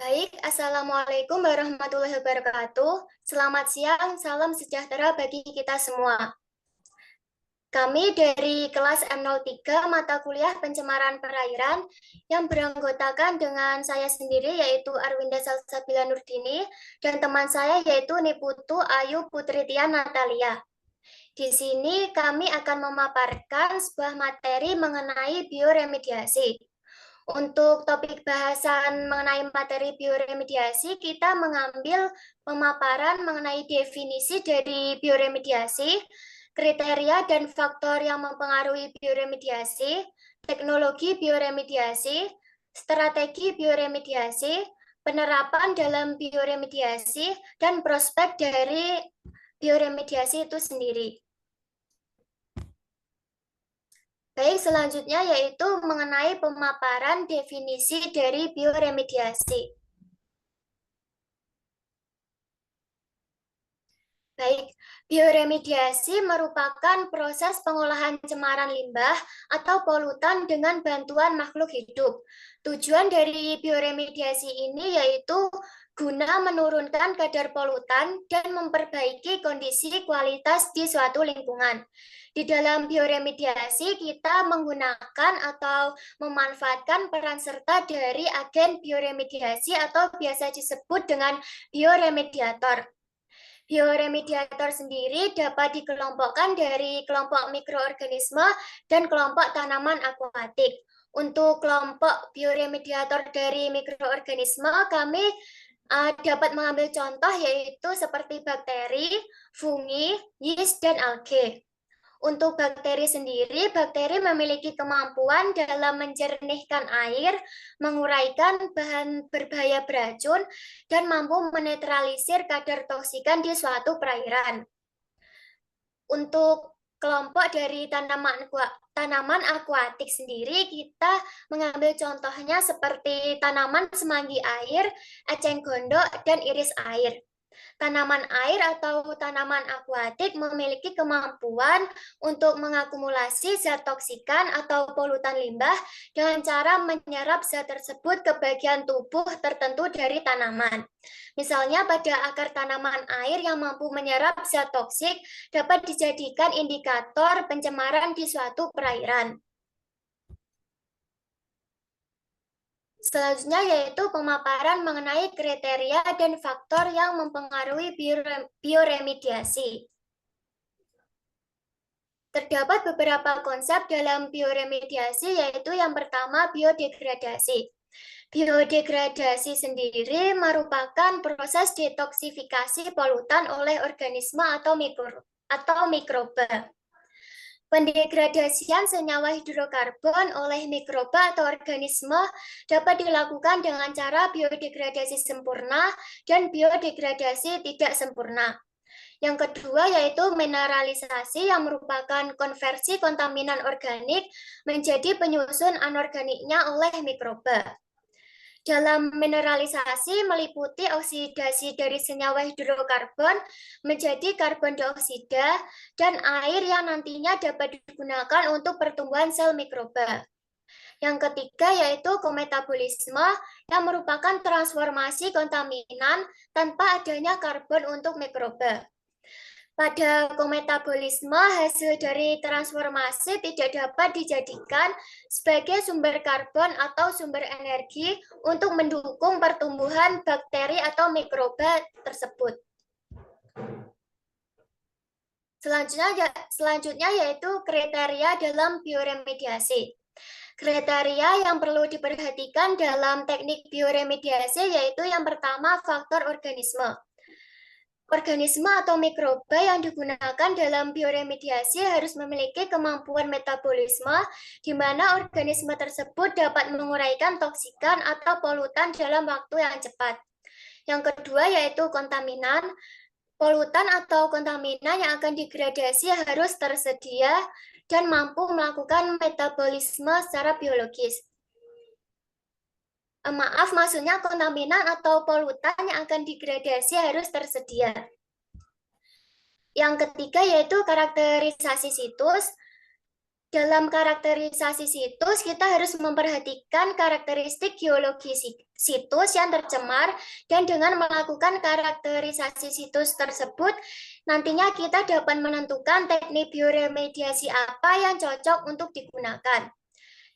Baik, Assalamualaikum warahmatullahi wabarakatuh. Selamat siang, salam sejahtera bagi kita semua. Kami dari kelas M03 mata kuliah pencemaran perairan yang beranggotakan dengan saya sendiri yaitu Arwinda Salsabila Nurdini dan teman saya yaitu Niputu Ayu Putritian Natalia. Di sini kami akan memaparkan sebuah materi mengenai bioremediasi. Untuk topik bahasan mengenai materi bioremediasi, kita mengambil pemaparan mengenai definisi dari bioremediasi, kriteria dan faktor yang mempengaruhi bioremediasi, teknologi bioremediasi, strategi bioremediasi, penerapan dalam bioremediasi, dan prospek dari bioremediasi itu sendiri. Baik, selanjutnya yaitu mengenai pemaparan definisi dari bioremediasi. Baik, bioremediasi merupakan proses pengolahan cemaran limbah atau polutan dengan bantuan makhluk hidup. Tujuan dari bioremediasi ini yaitu guna menurunkan kadar polutan dan memperbaiki kondisi kualitas di suatu lingkungan. Di dalam bioremediasi, kita menggunakan atau memanfaatkan peran serta dari agen bioremediasi atau biasa disebut dengan bioremediator. Bioremediator sendiri dapat dikelompokkan dari kelompok mikroorganisme dan kelompok tanaman akuatik. Untuk kelompok bioremediator dari mikroorganisme, kami dapat mengambil contoh yaitu seperti bakteri, fungi, yeast, dan algae. Untuk bakteri sendiri, bakteri memiliki kemampuan dalam menjernihkan air, menguraikan bahan berbahaya beracun, dan mampu menetralisir kadar toksikan di suatu perairan. Untuk kelompok dari tanaman akuatik sendiri, kita mengambil contohnya seperti tanaman semanggi air, eceng gondok, dan iris air. Tanaman air atau tanaman akuatik memiliki kemampuan untuk mengakumulasi zat toksikan atau polutan limbah dengan cara menyerap zat tersebut ke bagian tubuh tertentu dari tanaman. Misalnya pada akar tanaman air yang mampu menyerap zat toksik dapat dijadikan indikator pencemaran di suatu perairan. Selanjutnya yaitu pemaparan mengenai kriteria dan faktor yang mempengaruhi bioremediasi. Terdapat beberapa konsep dalam bioremediasi, yaitu yang pertama biodegradasi. Biodegradasi sendiri merupakan proses detoksifikasi polutan oleh organisme atau mikroba. Pendegradasian senyawa hidrokarbon oleh mikroba atau organisme dapat dilakukan dengan cara biodegradasi sempurna dan biodegradasi tidak sempurna. Yang kedua yaitu mineralisasi yang merupakan konversi kontaminan organik menjadi penyusun anorganiknya oleh mikroba. Dalam mineralisasi meliputi oksidasi dari senyawa hidrokarbon menjadi karbon dioksida dan air yang nantinya dapat digunakan untuk pertumbuhan sel mikroba. Yang ketiga yaitu kometabolisme yang merupakan transformasi kontaminan tanpa adanya karbon untuk mikroba. Pada kometabolisme, hasil dari transformasi tidak dapat dijadikan sebagai sumber karbon atau sumber energi untuk mendukung pertumbuhan bakteri atau mikroba tersebut. Selanjutnya yaitu kriteria dalam bioremediasi. Kriteria yang perlu diperhatikan dalam teknik bioremediasi yaitu yang pertama faktor organisme. Organisme atau mikroba yang digunakan dalam bioremediasi harus memiliki kemampuan metabolisme di mana organisme tersebut dapat menguraikan toksikan atau polutan dalam waktu yang cepat. Yang kedua yaitu kontaminan. Polutan atau kontaminan yang akan digradasi harus tersedia dan mampu melakukan metabolisme secara biologis. Maksudnya kontaminan atau polutan yang akan digradasi harus tersedia. Yang ketiga yaitu karakterisasi situs. Dalam karakterisasi situs, kita harus memperhatikan karakteristik geologi situs yang tercemar, dan dengan melakukan karakterisasi situs tersebut, nantinya kita dapat menentukan teknik bioremediasi apa yang cocok untuk digunakan.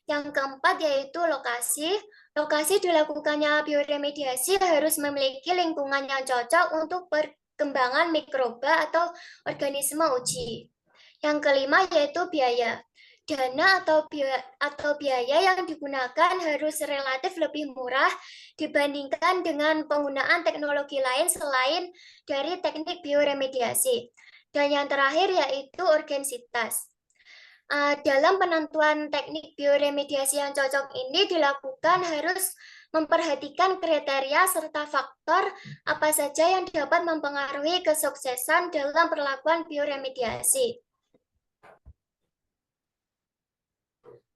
Yang keempat yaitu lokasi. Lokasi dilakukannya bioremediasi harus memiliki lingkungan yang cocok untuk perkembangan mikroba atau organisme uji. Yang kelima yaitu biaya. Dana atau biaya yang digunakan harus relatif lebih murah dibandingkan dengan penggunaan teknologi lain selain dari teknik bioremediasi. Dan yang terakhir yaitu urgensitas. Dalam penentuan teknik bioremediasi yang cocok ini dilakukan harus memperhatikan kriteria serta faktor apa saja yang dapat mempengaruhi kesuksesan dalam perlakuan bioremediasi.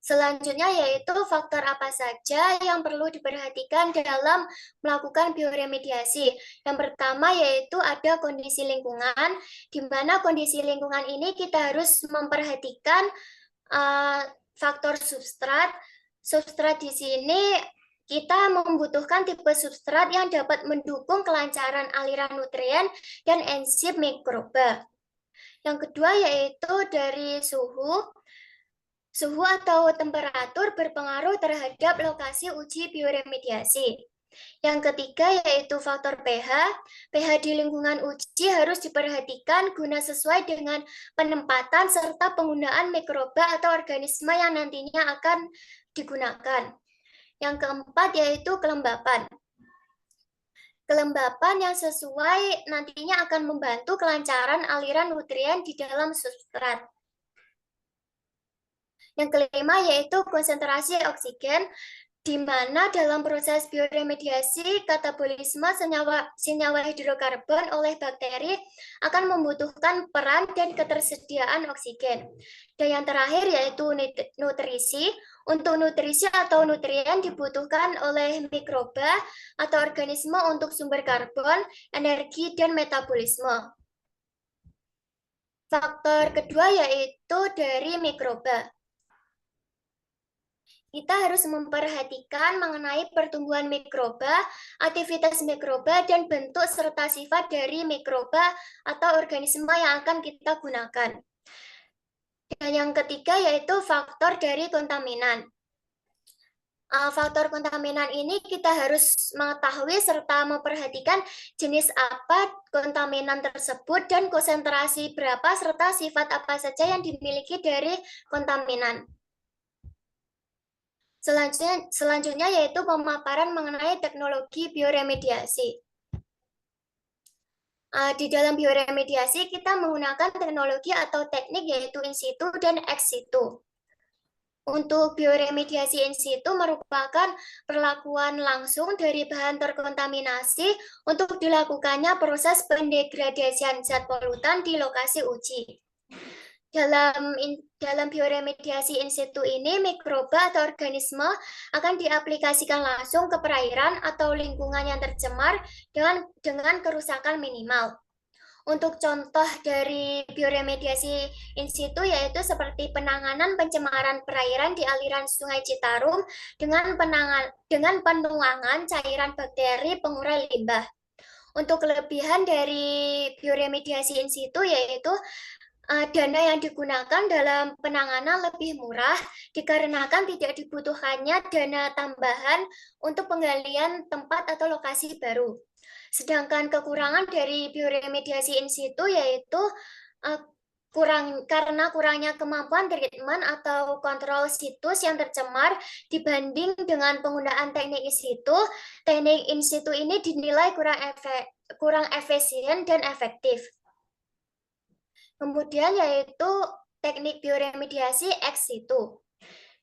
Selanjutnya yaitu faktor apa saja yang perlu diperhatikan dalam melakukan bioremediasi. Yang pertama yaitu ada kondisi lingkungan, di mana kondisi lingkungan ini kita harus memperhatikan faktor substrat. Substrat di sini kita membutuhkan tipe substrat yang dapat mendukung kelancaran aliran nutrien dan enzim mikroba. Yang kedua yaitu dari suhu. Suhu atau temperatur berpengaruh terhadap lokasi uji bioremediasi. Yang ketiga yaitu faktor pH. pH di lingkungan uji harus diperhatikan guna sesuai dengan penempatan serta penggunaan mikroba atau organisme yang nantinya akan digunakan. Yang keempat yaitu kelembapan. Kelembapan yang sesuai nantinya akan membantu kelancaran aliran nutrien di dalam substrat. Yang kelima yaitu konsentrasi oksigen, di mana dalam proses bioremediasi katabolisme senyawa hidrokarbon oleh bakteri akan membutuhkan peran dan ketersediaan oksigen. Dan yang terakhir yaitu nutrisi. Untuk nutrisi atau nutrien dibutuhkan oleh mikroba atau organisme untuk sumber karbon, energi, dan metabolisme. Faktor kedua yaitu dari mikroba. Kita harus memperhatikan mengenai pertumbuhan mikroba, aktivitas mikroba, dan bentuk serta sifat dari mikroba atau organisme yang akan kita gunakan. Dan yang ketiga yaitu faktor dari kontaminan. Faktor kontaminan ini kita harus mengetahui serta memperhatikan jenis apa kontaminan tersebut dan konsentrasi berapa serta sifat apa saja yang dimiliki dari kontaminan. Selanjutnya yaitu pemaparan mengenai teknologi bioremediasi. Di dalam bioremediasi kita menggunakan teknologi atau teknik yaitu in situ dan ex situ. Untuk bioremediasi in situ merupakan perlakuan langsung dari bahan terkontaminasi untuk dilakukannya proses pendegradasian zat polutan di lokasi uji. Dalam bioremediasi in situ ini, mikroba atau organisme akan diaplikasikan langsung ke perairan atau lingkungan yang tercemar dengan kerusakan minimal. Untuk contoh dari bioremediasi in situ yaitu seperti penanganan pencemaran perairan di aliran Sungai Citarum dengan penuangan cairan bakteri pengurai limbah. Untuk kelebihan dari bioremediasi in situ yaitu dana yang digunakan dalam penanganan lebih murah dikarenakan tidak dibutuhkannya dana tambahan untuk penggalian tempat atau lokasi baru. Sedangkan kekurangan dari bioremediasi in situ yaitu karena kurangnya kemampuan treatment atau kontrol situs yang tercemar dibanding dengan penggunaan teknik in situ ini dinilai kurang efisien dan efektif. Kemudian yaitu teknik bioremediasi ex situ.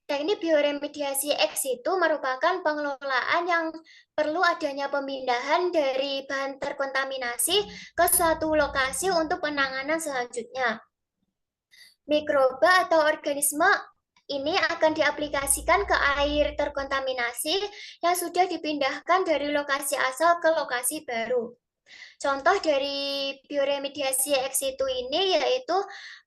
Teknik bioremediasi ex situ merupakan pengelolaan yang perlu adanya pemindahan dari bahan terkontaminasi ke suatu lokasi untuk penanganan selanjutnya. Mikroba atau organisme ini akan diaplikasikan ke air terkontaminasi yang sudah dipindahkan dari lokasi asal ke lokasi baru. Contoh dari bioremediasi ex situ ini yaitu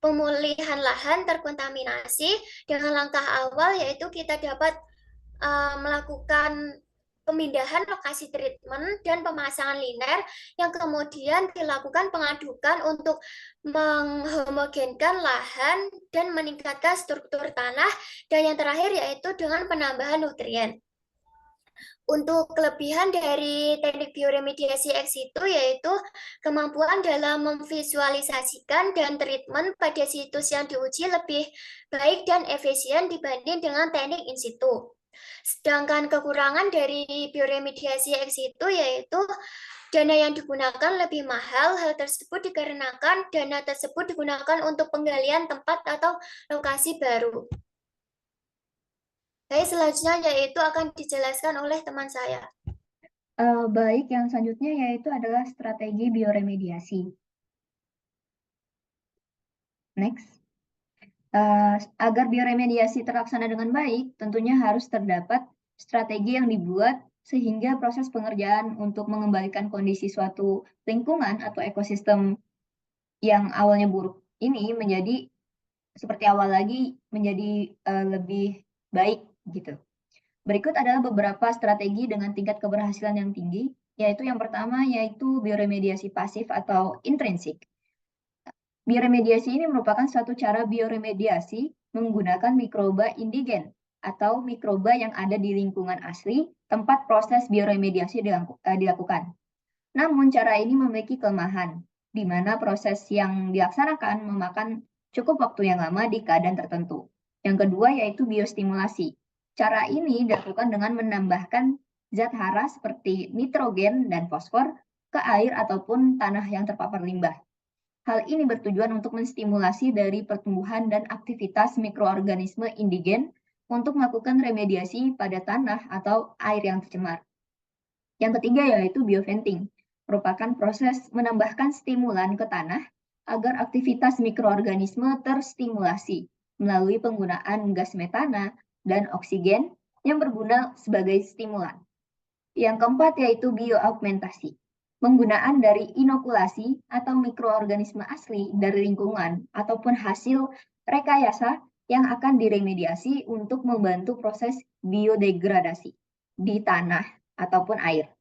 pemulihan lahan terkontaminasi. Dengan langkah awal yaitu kita dapat melakukan pemindahan lokasi treatment dan pemasangan liner yang kemudian dilakukan pengadukan untuk menghomogenkan lahan dan meningkatkan struktur tanah, dan yang terakhir yaitu dengan penambahan nutrien. Untuk kelebihan dari teknik bioremediasi ex situ yaitu kemampuan dalam memvisualisasikan dan treatment pada situs yang diuji lebih baik dan efisien dibanding dengan teknik in situ. Sedangkan kekurangan dari bioremediasi ex situ yaitu dana yang digunakan lebih mahal. Hal tersebut dikarenakan dana tersebut digunakan untuk penggalian tempat atau lokasi baru. Baik, selanjutnya yaitu akan dijelaskan oleh teman saya. Baik, yang selanjutnya yaitu adalah strategi bioremediasi. Next. Agar bioremediasi terlaksana dengan baik, tentunya harus terdapat strategi yang dibuat sehingga proses pengerjaan untuk mengembalikan kondisi suatu lingkungan atau ekosistem yang awalnya buruk ini menjadi seperti awal lagi, menjadi lebih baik gitu. Berikut adalah beberapa strategi dengan tingkat keberhasilan yang tinggi, yaitu yang pertama yaitu bioremediasi pasif atau intrinsik. Bioremediasi ini merupakan suatu cara bioremediasi menggunakan mikroba indigen atau mikroba yang ada di lingkungan asli tempat proses bioremediasi dilakukan. Namun cara ini memiliki kelemahan, di mana proses yang dilaksanakan memakan cukup waktu yang lama di keadaan tertentu. Yang kedua yaitu biostimulasi. Cara ini dilakukan dengan menambahkan zat hara seperti nitrogen dan fosfor ke air ataupun tanah yang terpapar limbah. Hal ini bertujuan untuk menstimulasi dari pertumbuhan dan aktivitas mikroorganisme indigen untuk melakukan remediasi pada tanah atau air yang tercemar. Yang ketiga yaitu bioventing, merupakan proses menambahkan stimulan ke tanah agar aktivitas mikroorganisme terstimulasi melalui penggunaan gas metana dan oksigen yang berguna sebagai stimulan. Yang keempat yaitu bioaugmentasi, penggunaan dari inokulasi atau mikroorganisme asli dari lingkungan ataupun hasil rekayasa yang akan diremediasi untuk membantu proses biodegradasi di tanah ataupun air.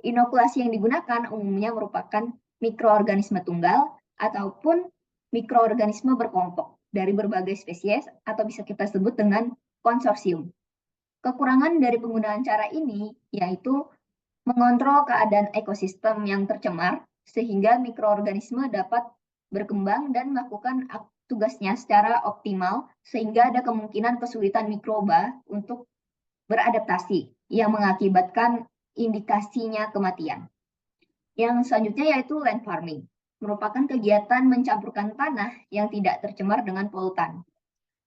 Inokulasi yang digunakan umumnya merupakan mikroorganisme tunggal ataupun mikroorganisme berkelompok dari berbagai spesies atau bisa kita sebut dengan konsorsium. Kekurangan dari penggunaan cara ini yaitu mengontrol keadaan ekosistem yang tercemar sehingga mikroorganisme dapat berkembang dan melakukan tugasnya secara optimal sehingga ada kemungkinan kesulitan mikroba untuk beradaptasi yang mengakibatkan indikasinya kematian. Yang selanjutnya yaitu land farming, merupakan kegiatan mencampurkan tanah yang tidak tercemar dengan polutan.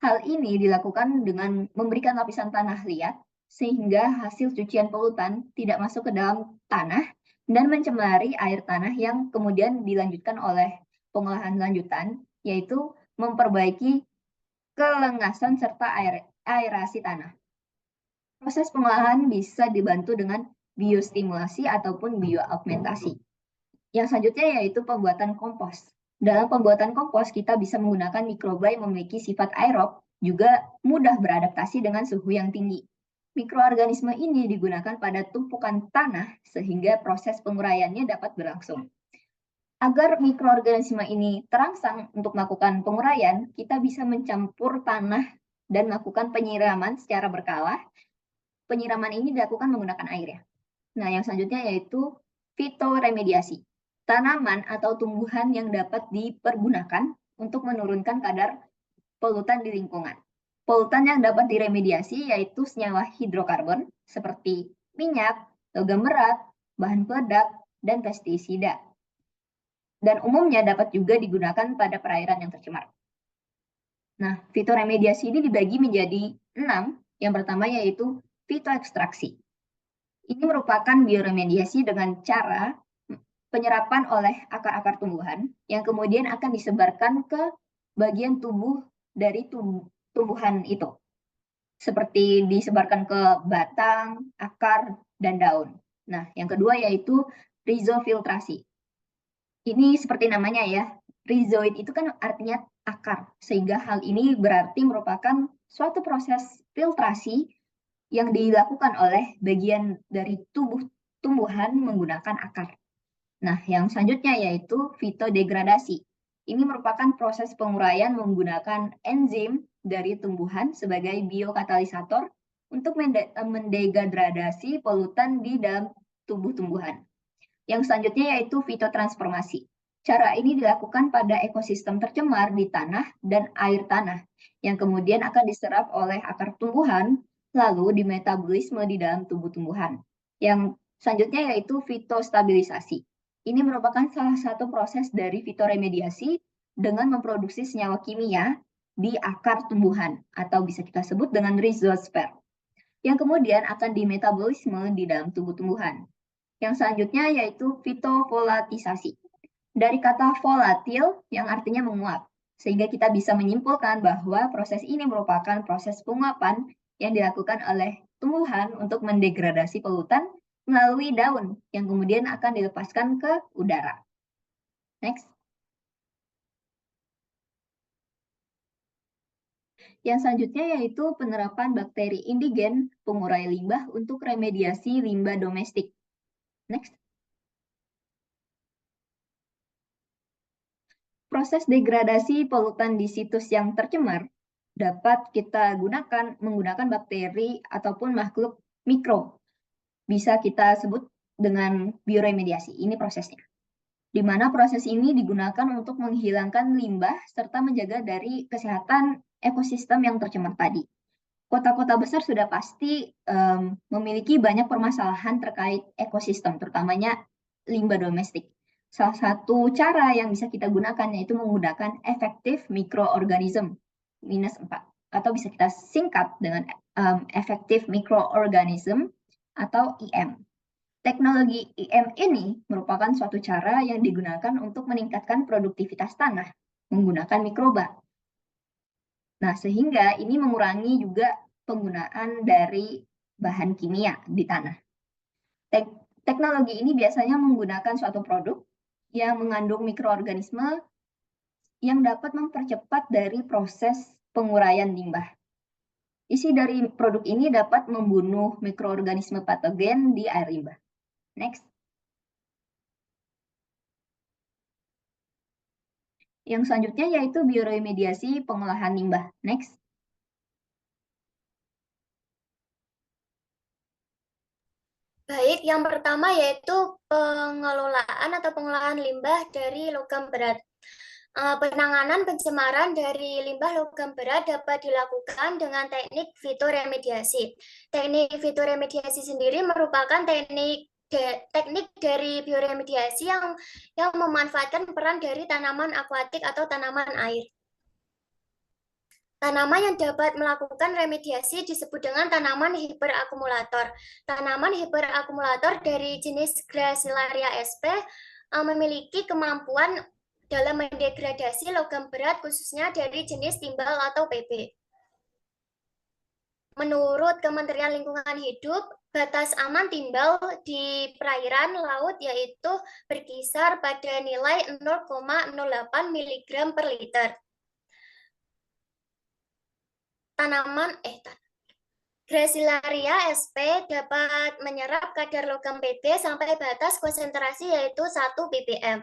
Hal ini dilakukan dengan memberikan lapisan tanah liat sehingga hasil cucian polutan tidak masuk ke dalam tanah dan mencemari air tanah yang kemudian dilanjutkan oleh pengolahan lanjutan, yaitu memperbaiki kelengasan serta aerasi tanah. Proses pengolahan bisa dibantu dengan biostimulasi ataupun bioaugmentasi. Yang selanjutnya yaitu pembuatan kompos. Dalam pembuatan kompos, kita bisa menggunakan mikroba yang memiliki sifat aerob, juga mudah beradaptasi dengan suhu yang tinggi. Mikroorganisme ini digunakan pada tumpukan tanah sehingga proses penguraiannya dapat berlangsung. Agar mikroorganisme ini terangsang untuk melakukan penguraian, kita bisa mencampur tanah dan melakukan penyiraman secara berkala. Penyiraman ini dilakukan menggunakan air ya. Nah, yang selanjutnya yaitu fitoremediasi. Tanaman atau tumbuhan yang dapat dipergunakan untuk menurunkan kadar polutan di lingkungan. Polutan yang dapat diremediasi yaitu senyawa hidrokarbon seperti minyak, logam berat, bahan peledak, dan pestisida. Dan umumnya dapat juga digunakan pada perairan yang tercemar. Nah, fitoremediasi ini dibagi menjadi 6. Yang pertama yaitu fitoekstraksi. Ini merupakan bioremediasi dengan cara penyerapan oleh akar-akar tumbuhan yang kemudian akan disebarkan ke bagian tubuh dari tumbuhan itu. Seperti disebarkan ke batang, akar, dan daun. Nah, yang kedua yaitu rizofiltrasi. Ini seperti namanya ya, rhizoid itu kan artinya akar, sehingga hal ini berarti merupakan suatu proses filtrasi yang dilakukan oleh bagian dari tubuh tumbuhan menggunakan akar. Nah, yang selanjutnya yaitu fitodegradasi. Ini merupakan proses penguraian menggunakan enzim dari tumbuhan sebagai biokatalisator untuk mendegradasi polutan di dalam tubuh tumbuhan. Yang selanjutnya yaitu fitotransformasi. Cara ini dilakukan pada ekosistem tercemar di tanah dan air tanah, yang kemudian akan diserap oleh akar tumbuhan, lalu dimetabolisme di dalam tubuh tumbuhan. Yang selanjutnya yaitu fitostabilisasi. Ini merupakan salah satu proses dari fitoremediasi dengan memproduksi senyawa kimia di akar tumbuhan, atau bisa kita sebut dengan rhizosfer, yang kemudian akan dimetabolisme di dalam tubuh tumbuhan. Yang selanjutnya yaitu fitovolatisasi. Dari kata volatil yang artinya menguap, sehingga kita bisa menyimpulkan bahwa proses ini merupakan proses penguapan yang dilakukan oleh tumbuhan untuk mendegradasi polutan melalui daun yang kemudian akan dilepaskan ke udara. Next. Yang selanjutnya yaitu penerapan bakteri indigen pengurai limbah untuk remediasi limbah domestik. Next. Proses degradasi polutan di situs yang tercemar dapat kita gunakan menggunakan bakteri ataupun makhluk mikro. Bisa kita sebut dengan bioremediasi. Ini prosesnya. Di mana proses ini digunakan untuk menghilangkan limbah serta menjaga dari kesehatan ekosistem yang tercemar tadi. Kota-kota besar sudah pasti memiliki banyak permasalahan terkait ekosistem, terutamanya limbah domestik. Salah satu cara yang bisa kita gunakan yaitu menggunakan effective microorganism -4, atau bisa kita singkat dengan effective microorganism atau IM. Teknologi IM ini merupakan suatu cara yang digunakan untuk meningkatkan produktivitas tanah menggunakan mikroba. Nah, sehingga ini mengurangi juga penggunaan dari bahan kimia di tanah. Teknologi ini biasanya menggunakan suatu produk yang mengandung mikroorganisme yang dapat mempercepat dari proses penguraian limbah. Isi dari produk ini dapat membunuh mikroorganisme patogen di air limbah. Next. Yang selanjutnya yaitu bioremediasi pengolahan limbah. Next. Baik, yang pertama yaitu pengelolaan atau pengolahan limbah dari logam berat. Penanganan pencemaran dari limbah logam berat dapat dilakukan dengan teknik fitoremediasi. Teknik fitoremediasi sendiri merupakan teknik dari bioremediasi yang memanfaatkan peran dari tanaman akuatik atau tanaman air. Tanaman yang dapat melakukan remediasi disebut dengan tanaman hiperakumulator. Tanaman hiperakumulator dari jenis Gracilaria sp memiliki kemampuan dalam mendegradasi logam berat khususnya dari jenis timbal atau PB. Menurut Kementerian Lingkungan Hidup, batas aman timbal di perairan laut yaitu berkisar pada nilai 0,08 mg per liter. Gracilaria sp dapat menyerap kadar logam PB sampai batas konsentrasi yaitu 1 ppm.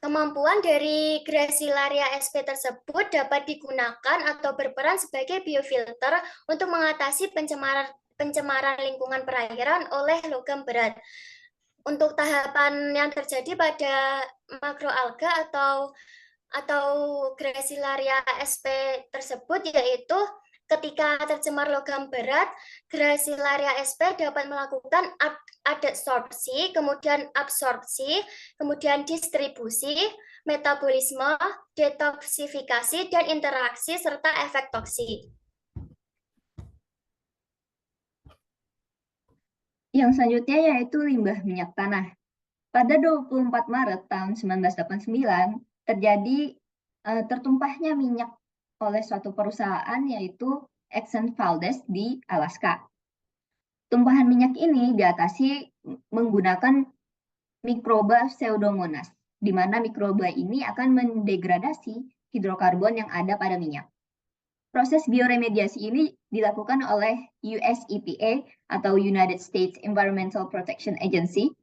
Kemampuan dari Gracilaria sp tersebut dapat digunakan atau berperan sebagai biofilter untuk mengatasi pencemaran lingkungan perairan oleh logam berat. Untuk tahapan yang terjadi pada makroalga atau Gracilaria sp tersebut yaitu ketika tercemar logam berat, Gracilaria sp dapat melakukan adsorpsi, kemudian absorpsi, kemudian distribusi, metabolisme, detoksifikasi, dan interaksi serta efek toksik. Yang selanjutnya yaitu limbah minyak tanah. Pada 24 Maret tahun 1989, terjadi tertumpahnya minyak oleh suatu perusahaan yaitu Exxon Valdez di Alaska. Tumpahan minyak ini diatasi menggunakan mikroba Pseudomonas, di mana mikroba ini akan mendegradasi hidrokarbon yang ada pada minyak. Proses bioremediasi ini dilakukan oleh US EPA atau United States Environmental Protection Agency.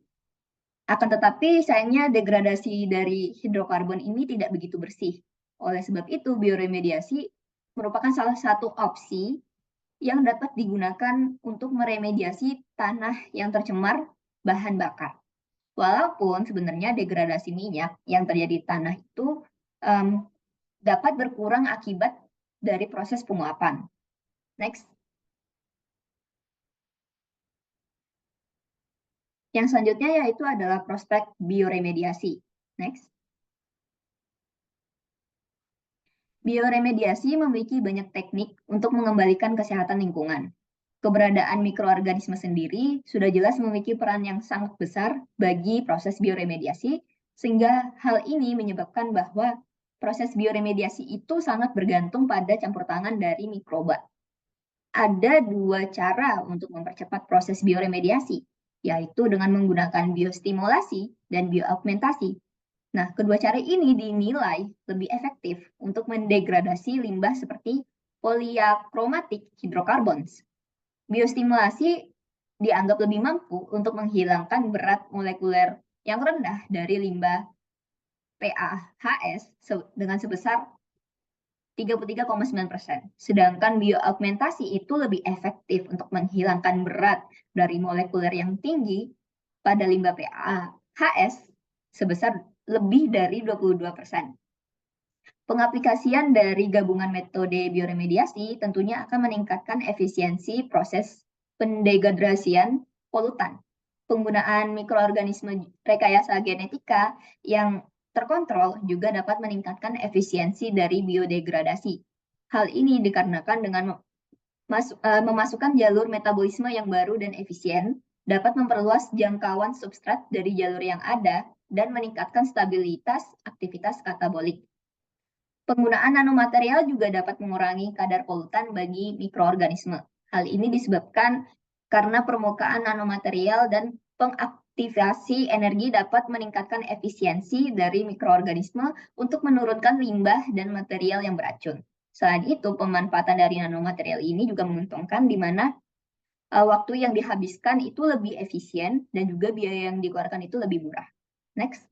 Akan tetapi sayangnya degradasi dari hidrokarbon ini tidak begitu bersih. Oleh sebab itu, bioremediasi merupakan salah satu opsi yang dapat digunakan untuk meremediasi tanah yang tercemar bahan bakar. Walaupun sebenarnya degradasi minyak yang terjadi di tanah itu dapat berkurang akibat dari proses penguapan. Next. Yang selanjutnya yaitu adalah prospek bioremediasi. Next. Bioremediasi memiliki banyak teknik untuk mengembalikan kesehatan lingkungan. Keberadaan mikroorganisme sendiri sudah jelas memiliki peran yang sangat besar bagi proses bioremediasi, sehingga hal ini menyebabkan bahwa proses bioremediasi itu sangat bergantung pada campur tangan dari mikroba. Ada dua cara untuk mempercepat proses bioremediasi, yaitu dengan menggunakan biostimulasi dan bioaugmentasi. Nah, kedua cara ini dinilai lebih efektif untuk mendegradasi limbah seperti polyachromatic hydrocarbons. Biostimulasi dianggap lebih mampu untuk menghilangkan berat molekuler yang rendah dari limbah PAHS dengan sebesar 33,9%. Sedangkan bioaugmentasi itu lebih efektif untuk menghilangkan berat dari molekuler yang tinggi pada limbah PAHS sebesar lebih dari 22%. Pengaplikasian dari gabungan metode bioremediasi tentunya akan meningkatkan efisiensi proses pendegradrasian polutan. Penggunaan mikroorganisme rekayasa genetika yang terkontrol juga dapat meningkatkan efisiensi dari biodegradasi. Hal ini dikarenakan dengan memasukkan jalur metabolisme yang baru dan efisien, dapat memperluas jangkauan substrat dari jalur yang ada dan meningkatkan stabilitas aktivitas katabolik. Penggunaan nanomaterial juga dapat mengurangi kadar polutan bagi mikroorganisme. Hal ini disebabkan karena permukaan nanomaterial dan pengaktifasi energi dapat meningkatkan efisiensi dari mikroorganisme untuk menurunkan limbah dan material yang beracun. Selain itu, pemanfaatan dari nanomaterial ini juga menguntungkan di mana waktu yang dihabiskan itu lebih efisien dan juga biaya yang dikeluarkan itu lebih murah. Next.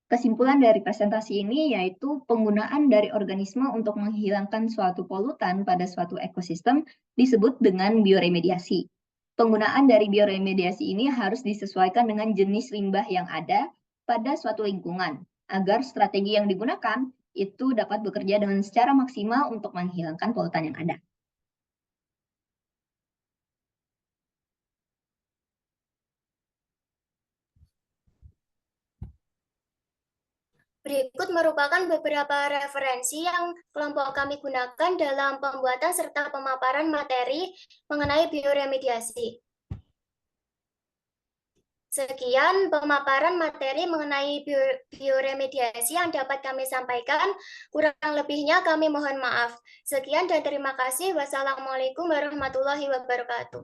Kesimpulan dari presentasi ini yaitu penggunaan dari organisme untuk menghilangkan suatu polutan pada suatu ekosistem disebut dengan bioremediasi. Penggunaan dari bioremediasi ini harus disesuaikan dengan jenis limbah yang ada pada suatu lingkungan, agar strategi yang digunakan itu dapat bekerja dengan secara maksimal untuk menghilangkan polutan yang ada. Berikut merupakan beberapa referensi yang kelompok kami gunakan dalam pembuatan serta pemaparan materi mengenai bioremediasi. Sekian pemaparan materi mengenai bioremediasi yang dapat kami sampaikan. Kurang lebihnya kami mohon maaf. Sekian dan terima kasih. Wassalamualaikum warahmatullahi wabarakatuh.